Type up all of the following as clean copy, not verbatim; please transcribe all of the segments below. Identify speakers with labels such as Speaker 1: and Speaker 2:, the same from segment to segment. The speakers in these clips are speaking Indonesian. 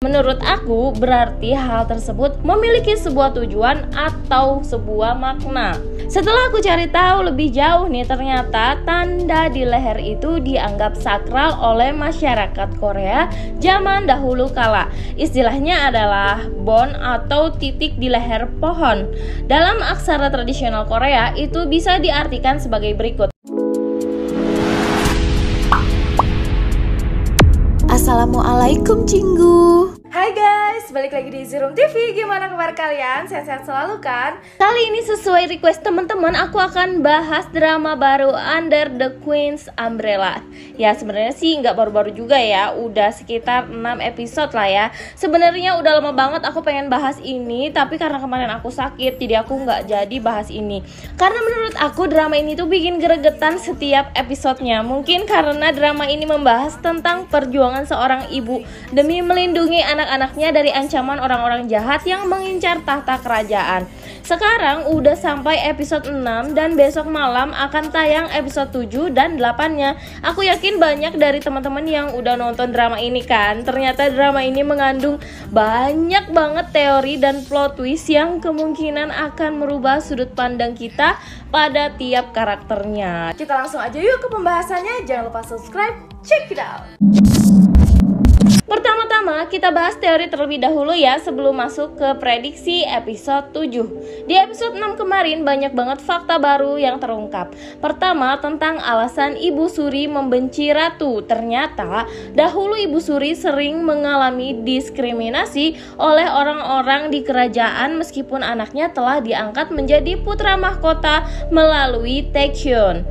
Speaker 1: Menurut aku, berarti hal tersebut memiliki sebuah tujuan atau sebuah makna. Setelah aku cari tahu lebih jauh nih, ternyata tanda di leher itu dianggap sakral oleh masyarakat Korea zaman dahulu kala. Istilahnya adalah bon atau titik di leher pohon. Dalam aksara tradisional Korea itu bisa diartikan sebagai berikut.
Speaker 2: Assalamualaikum Cinggu.
Speaker 3: Hai guys, balik lagi di Zerum TV. Gimana kabar kalian? Sehat-sehat selalu kan?
Speaker 1: Kali ini sesuai request teman-teman, aku akan bahas drama baru Under the Queen's Umbrella. Ya sebenarnya sih nggak baru-baru juga ya, udah sekitar 6 episode lah ya. Sebenarnya udah lama banget aku pengen bahas ini, tapi karena kemarin aku sakit, jadi aku nggak jadi bahas ini. Karena menurut aku drama ini tuh bikin gregetan setiap episodenya. Mungkin karena drama ini membahas tentang perjuangan seorang ibu demi melindungi anak-anaknya dari ancaman orang-orang jahat yang mengincar tahta kerajaan. Sekarang udah sampai episode 6 dan besok malam akan tayang episode 7 dan 8-nya. Aku yakin banyak dari teman-teman yang udah nonton drama ini kan. Ternyata drama ini mengandung banyak banget teori dan plot twist yang kemungkinan akan merubah sudut pandang kita pada tiap karakternya.
Speaker 3: Kita langsung aja yuk ke pembahasannya. Jangan lupa subscribe, check it out.
Speaker 1: Pertama-tama kita bahas teori terlebih dahulu ya sebelum masuk ke prediksi episode 7. Di episode 6 kemarin banyak banget fakta baru yang terungkap. Pertama tentang alasan Ibu Suri membenci Ratu. Ternyata dahulu Ibu Suri sering mengalami diskriminasi oleh orang-orang di kerajaan meskipun anaknya telah diangkat menjadi putra mahkota melalui Taekyun.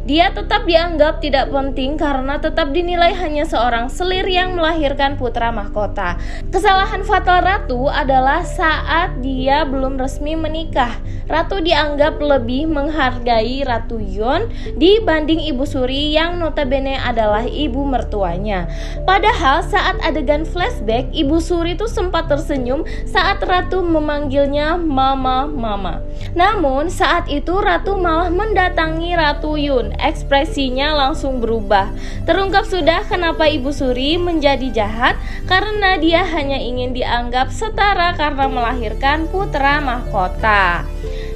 Speaker 1: Dia tetap dianggap tidak penting karena tetap dinilai hanya seorang selir yang melahirkan putra mahkota. Kesalahan fatal Ratu adalah saat dia belum resmi menikah. Ratu dianggap lebih menghargai Ratu Yeon dibanding Ibu Suri yang notabene adalah ibu mertuanya. Padahal saat adegan flashback, Ibu Suri tuh sempat tersenyum saat Ratu memanggilnya mama. Namun saat itu Ratu malah mendatangi Ratu Yeon. Ekspresinya langsung berubah. Terungkap sudah kenapa Ibu Suri menjadi jahat, karena dia hanya ingin dianggap setara karena melahirkan putra mahkota.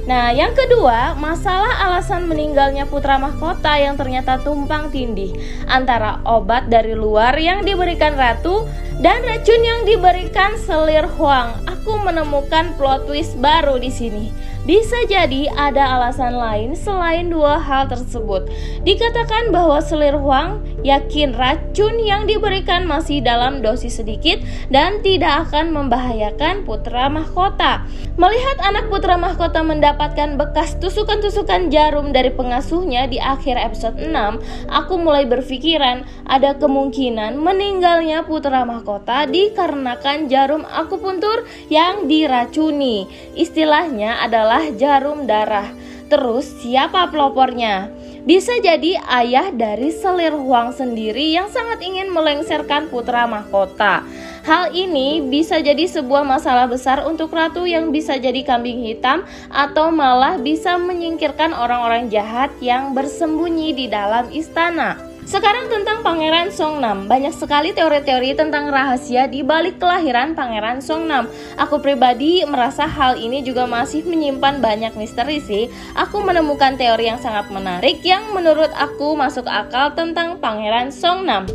Speaker 1: Nah, yang kedua, masalah alasan meninggalnya putra mahkota yang ternyata tumpang tindih antara obat dari luar yang diberikan Ratu dan racun yang diberikan selir Hwang. Aku menemukan plot twist baru di sini. Bisa jadi ada alasan lain selain dua hal tersebut. Dikatakan bahwa selir Hwang yakin racun yang diberikan masih dalam dosis sedikit dan tidak akan membahayakan putra mahkota. Melihat anak putra mahkota mendapatkan bekas tusukan-tusukan jarum dari pengasuhnya di akhir episode 6, aku mulai berpikiran ada kemungkinan meninggalnya putra mahkota dikarenakan jarum akupuntur yang diracuni. Istilahnya adalah jarum darah. Terus siapa pelopornya? Bisa jadi ayah dari selir Hwang sendiri yang sangat ingin melengsarkan putra mahkota. Hal ini bisa jadi sebuah masalah besar untuk Ratu yang bisa jadi kambing hitam atau malah bisa menyingkirkan orang-orang jahat yang bersembunyi di dalam istana. Sekarang tentang Pangeran Songnam. Banyak sekali teori-teori tentang rahasia di balik kelahiran Pangeran Songnam. Aku pribadi merasa hal ini juga masih menyimpan banyak misteri sih. Aku menemukan teori yang sangat menarik yang menurut aku masuk akal tentang Pangeran Songnam.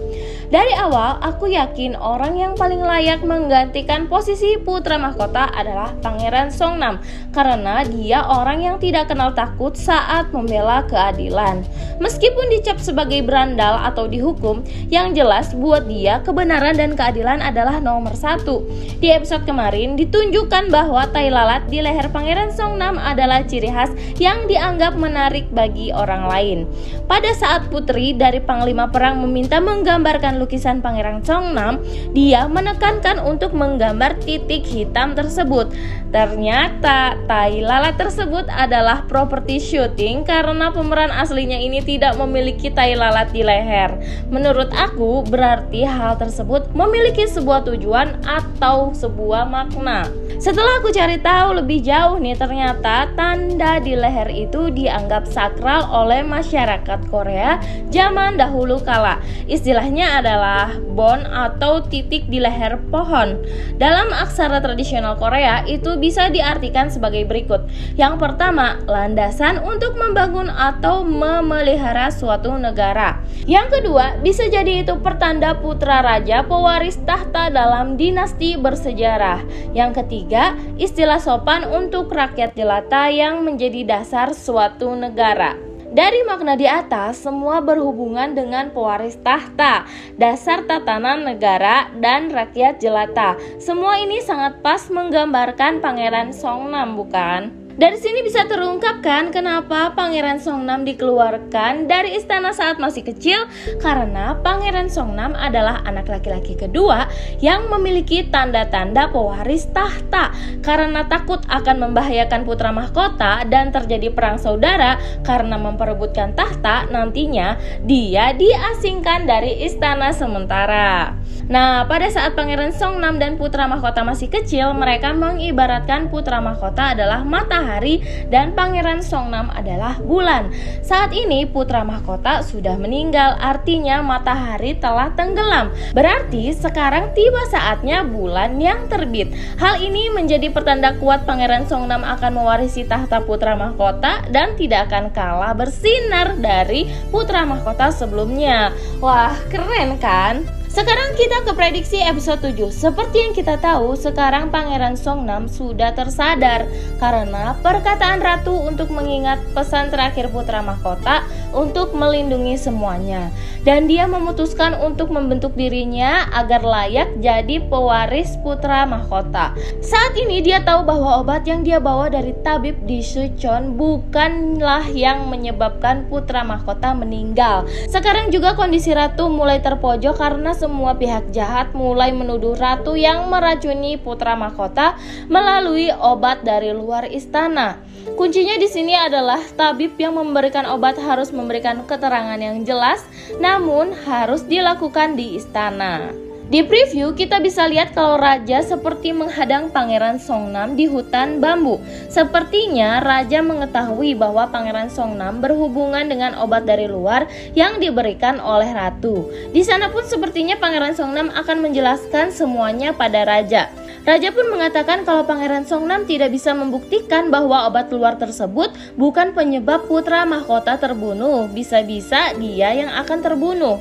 Speaker 1: Dari awal, aku yakin orang yang paling layak menggantikan posisi putra mahkota adalah Pangeran Songnam karena dia orang yang tidak kenal takut saat membela keadilan. Meskipun dicap sebagai berandal atau dihukum, yang jelas buat dia kebenaran dan keadilan adalah nomor satu. Di episode kemarin ditunjukkan bahwa tai lalat di leher Pangeran Songnam adalah ciri khas yang dianggap menarik bagi orang lain. Pada saat putri dari Panglima Perang meminta menggambarkan lukisan Pangeran Songnam, dia menekankan untuk menggambar titik hitam tersebut. Ternyata tai lalat tersebut adalah properti syuting karena pemeran aslinya ini tidak memiliki tai lalat di leher. Menurut aku berarti hal tersebut memiliki sebuah tujuan atau sebuah makna. Setelah aku cari tahu lebih jauh nih, ternyata tanda di leher itu dianggap sakral oleh masyarakat Korea zaman dahulu kala. Istilahnya ada adalah bon atau titik di leher pohon. Dalam aksara tradisional Korea itu bisa diartikan sebagai berikut. Yang pertama, landasan untuk membangun atau memelihara suatu negara. Yang kedua, bisa jadi itu pertanda putra raja pewaris tahta dalam dinasti bersejarah. Yang ketiga, istilah sopan untuk rakyat jelata yang menjadi dasar suatu negara. Dari makna di atas, semua berhubungan dengan pewaris tahta, dasar tatanan negara, dan rakyat jelata. Semua ini sangat pas menggambarkan Pangeran Songnam, bukan? Dari sini bisa terungkapkan kenapa Pangeran Songnam dikeluarkan dari istana saat masih kecil, karena Pangeran Songnam adalah anak laki-laki kedua yang memiliki tanda-tanda pewaris tahta. Karena takut akan membahayakan putra mahkota dan terjadi perang saudara karena memperebutkan tahta, nantinya dia diasingkan dari istana sementara. Nah, pada saat Pangeran Songnam dan putra mahkota masih kecil, mereka mengibaratkan putra mahkota adalah matahari dan Pangeran Songnam adalah bulan. Saat ini putra mahkota sudah meninggal, artinya matahari telah tenggelam. Berarti sekarang tiba saatnya bulan yang terbit. Hal ini menjadi pertanda kuat Pangeran Songnam akan mewarisi tahta putra mahkota dan tidak akan kalah bersinar dari putra mahkota sebelumnya. Wah, keren kan? Sekarang kita ke prediksi episode 7. Seperti yang kita tahu, sekarang Pangeran Songnam sudah tersadar karena perkataan ratu untuk mengingat pesan terakhir putra mahkota untuk melindungi semuanya. Dan dia memutuskan untuk membentuk dirinya agar layak jadi pewaris putra mahkota. Saat ini dia tahu bahwa obat yang dia bawa dari tabib di Sucheon bukanlah yang menyebabkan putra mahkota meninggal. Sekarang juga kondisi ratu mulai terpojok karena semua pihak jahat mulai menuduh ratu yang meracuni putra mahkota melalui obat dari luar istana. Kuncinya di sini adalah tabib yang memberikan obat harus memberikan keterangan yang jelas, namun harus dilakukan di istana. Di preview kita bisa lihat kalau raja seperti menghadang Pangeran Songnam di hutan bambu. Sepertinya raja mengetahui bahwa Pangeran Songnam berhubungan dengan obat dari luar yang diberikan oleh ratu. Di sana pun sepertinya Pangeran Songnam akan menjelaskan semuanya pada raja. Raja pun mengatakan kalau Pangeran Songnam tidak bisa membuktikan bahwa obat luar tersebut bukan penyebab putra mahkota terbunuh. Bisa-bisa dia yang akan terbunuh.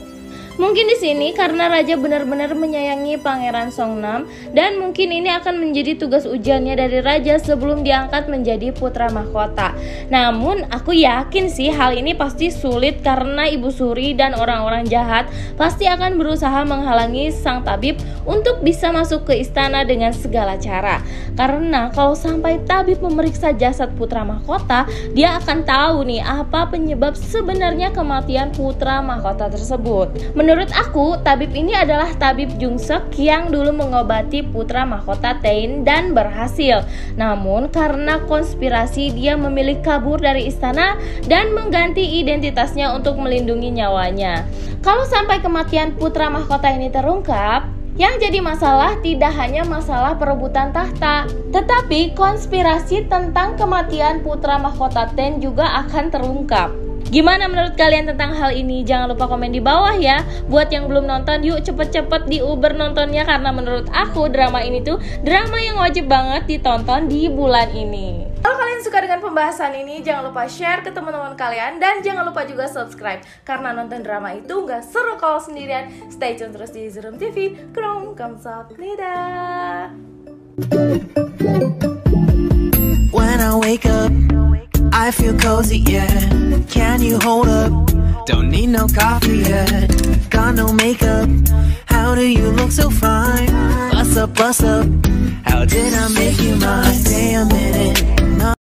Speaker 1: Mungkin di sini karena raja benar-benar menyayangi Pangeran Songnam dan mungkin ini akan menjadi tugas ujiannya dari raja sebelum diangkat menjadi putra mahkota. Namun aku yakin sih hal ini pasti sulit karena Ibu Suri dan orang-orang jahat pasti akan berusaha menghalangi sang tabib untuk bisa masuk ke istana dengan segala cara. Karena kalau sampai tabib memeriksa jasad putra mahkota, dia akan tahu nih apa penyebab sebenarnya kematian putra mahkota tersebut. Menurut aku, tabib ini adalah tabib Jung-seok yang dulu mengobati putra mahkota Taein dan berhasil. Namun karena konspirasi dia memilih kabur dari istana dan mengganti identitasnya untuk melindungi nyawanya. Kalau sampai kematian putra mahkota ini terungkap, yang jadi masalah tidak hanya masalah perebutan tahta, tetapi konspirasi tentang kematian putra mahkota Taein juga akan terungkap. Gimana menurut kalian tentang hal ini? Jangan lupa komen di bawah ya. Buat yang belum nonton, yuk cepet-cepet diuber nontonnya. Karena menurut aku drama ini tuh drama yang wajib banget ditonton di bulan ini.
Speaker 3: Kalau kalian suka dengan pembahasan ini, jangan lupa share ke teman-teman kalian. Dan jangan lupa juga subscribe, karena nonton drama itu gak seru kalau sendirian. Stay tune terus di Zerom TV. Krong kamsahamnida.
Speaker 4: When I wake up, I feel cozy, yeah. Can you hold up? Don't need no coffee yet. Got no makeup. How do you look so fine? Bust up, bust up. How did I make you mine? Stay a minute.